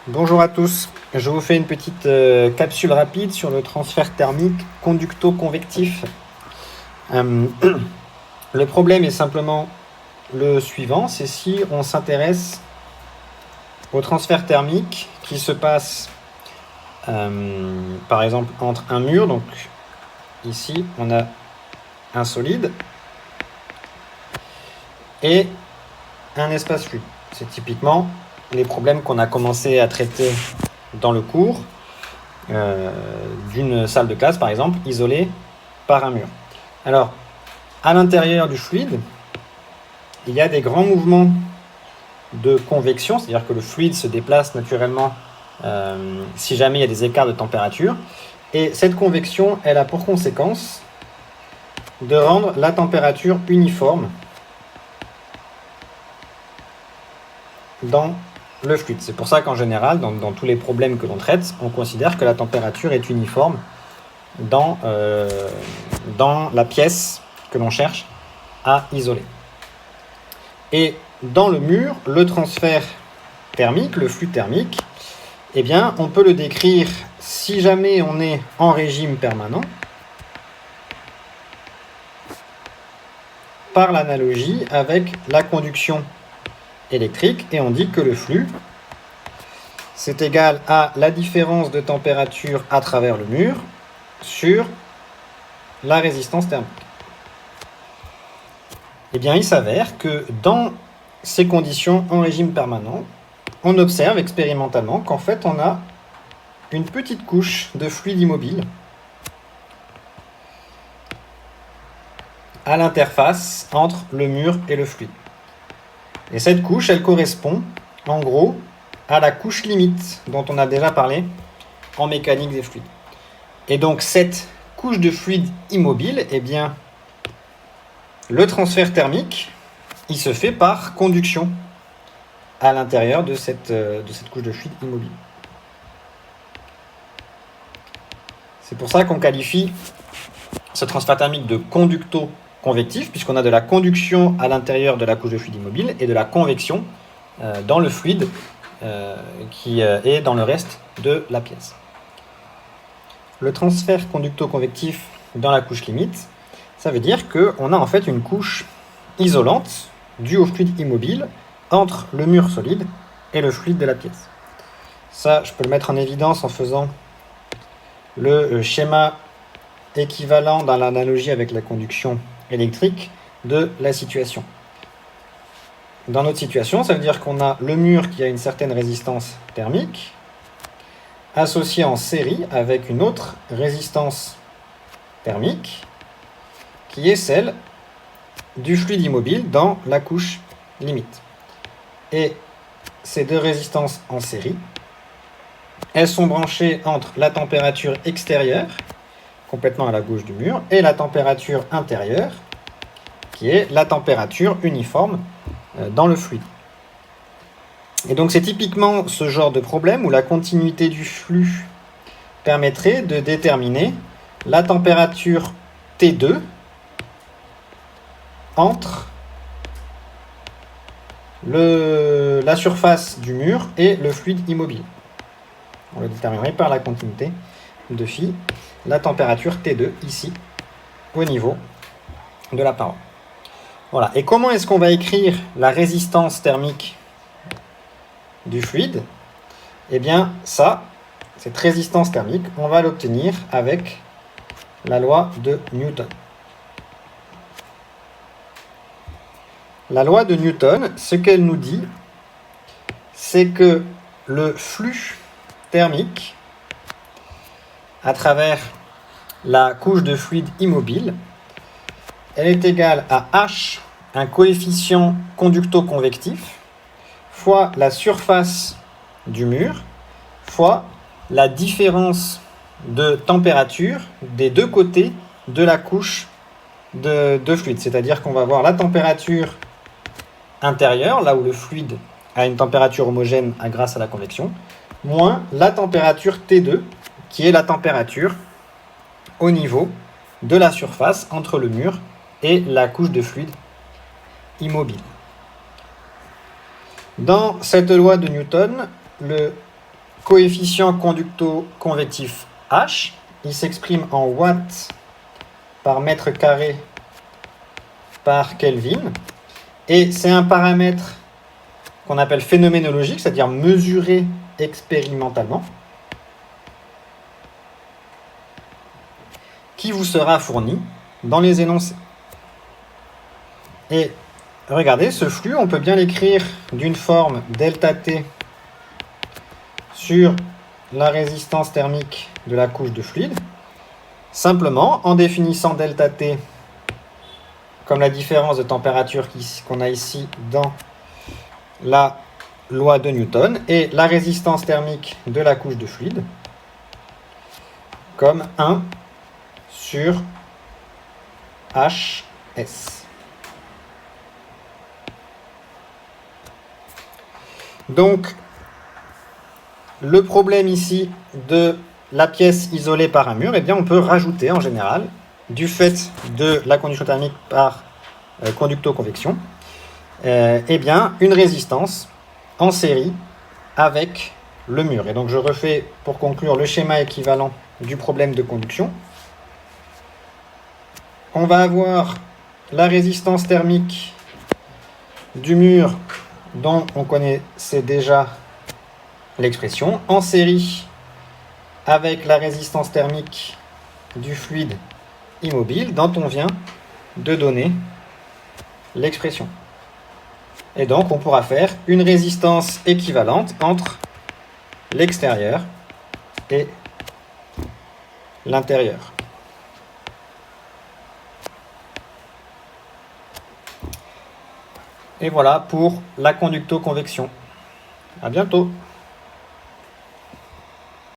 Bonjour à tous, je vous fais une petite capsule rapide sur le transfert thermique conducto-convectif. Le problème est simplement le suivant, c'est si on s'intéresse au transfert thermique qui se passe par exemple entre un mur, donc ici on a un solide, et un espace fluide. C'est typiquement les problèmes qu'on a commencé à traiter dans le cours d'une salle de classe, par exemple, isolée par un mur. Alors, à l'intérieur du fluide, il y a des grands mouvements de convection, c'est-à-dire que le fluide se déplace naturellement si jamais il y a des écarts de température. Et cette convection, elle a pour conséquence de rendre la température uniforme dans le fluide. C'est pour ça qu'en général, dans tous les problèmes que l'on traite, on considère que la température est uniforme dans la pièce que l'on cherche à isoler. Et dans le mur, le transfert thermique, le flux thermique, eh bien, on peut le décrire, si jamais on est en régime permanent, par l'analogie avec la conduction électrique, et on dit que le flux, c'est égal à la différence de température à travers le mur sur la résistance thermique. Eh bien, il s'avère que dans ces conditions en régime permanent, on observe expérimentalement qu'en fait, on a une petite couche de fluide immobile à l'interface entre le mur et le fluide. Et cette couche, elle correspond, en gros, à la couche limite dont on a déjà parlé en mécanique des fluides. Et donc, cette couche de fluide immobile, eh bien, le transfert thermique, il se fait par conduction à l'intérieur de cette couche de fluide immobile. C'est pour ça qu'on qualifie ce transfert thermique de conducto-convectif, puisqu'on a de la conduction à l'intérieur de la couche de fluide immobile et de la convection dans le fluide qui est dans le reste de la pièce. Le transfert conducto-convectif dans la couche limite, ça veut dire qu'on a en fait une couche isolante due au fluide immobile entre le mur solide et le fluide de la pièce. Ça, je peux le mettre en évidence en faisant le schéma équivalent dans l'analogie avec la conduction électrique de la situation. Dans notre situation, ça veut dire qu'on a le mur qui a une certaine résistance thermique associée en série avec une autre résistance thermique qui est celle du fluide immobile dans la couche limite. Et ces deux résistances en série, elles sont branchées entre la température extérieure, complètement à la gauche du mur, et la température intérieure, qui est la température uniforme dans le fluide. Et donc c'est typiquement ce genre de problème où la continuité du flux permettrait de déterminer la température T2 entre la surface du mur et le fluide immobile. On le déterminerait par la continuité de phi, la température T2 ici, au niveau de la paroi. Voilà. Et comment est-ce qu'on va écrire la résistance thermique du fluide? Eh bien, cette résistance thermique, on va l'obtenir avec la loi de Newton. La loi de Newton, ce qu'elle nous dit, c'est que le flux thermique à travers la couche de fluide immobile, elle est égale à H, un coefficient conducto-convectif, fois la surface du mur, fois la différence de température des deux côtés de la couche de fluide. C'est-à-dire qu'on va avoir la température intérieure, là où le fluide a une température homogène grâce à la convection, moins la température T2, qui est la température au niveau de la surface entre le mur et la couche de fluide immobile. Dans cette loi de Newton, le coefficient conducto-convectif H. Il s'exprime en watts par mètre carré par Kelvin. Et c'est un paramètre qu'on appelle phénoménologique, c'est-à-dire mesuré expérimentalement, qui vous sera fourni dans les énoncés. Et regardez, ce flux, on peut bien l'écrire d'une forme delta T sur la résistance thermique de la couche de fluide, simplement en définissant delta T comme la différence de température qu'on a ici dans la loi de Newton, et la résistance thermique de la couche de fluide comme 1 sur HS. Donc, le problème ici de la pièce isolée par un mur, eh bien, on peut rajouter en général, du fait de la conduction thermique par conducto-convection, eh bien, une résistance en série avec le mur. Et donc, je refais pour conclure le schéma équivalent du problème de conduction. On va avoir la résistance thermique du mur dont on connaissait déjà l'expression, en série avec la résistance thermique du fluide immobile dont on vient de donner l'expression. Et donc on pourra faire une résistance équivalente entre l'extérieur et l'intérieur. Et voilà pour la conducto-convection. À bientôt.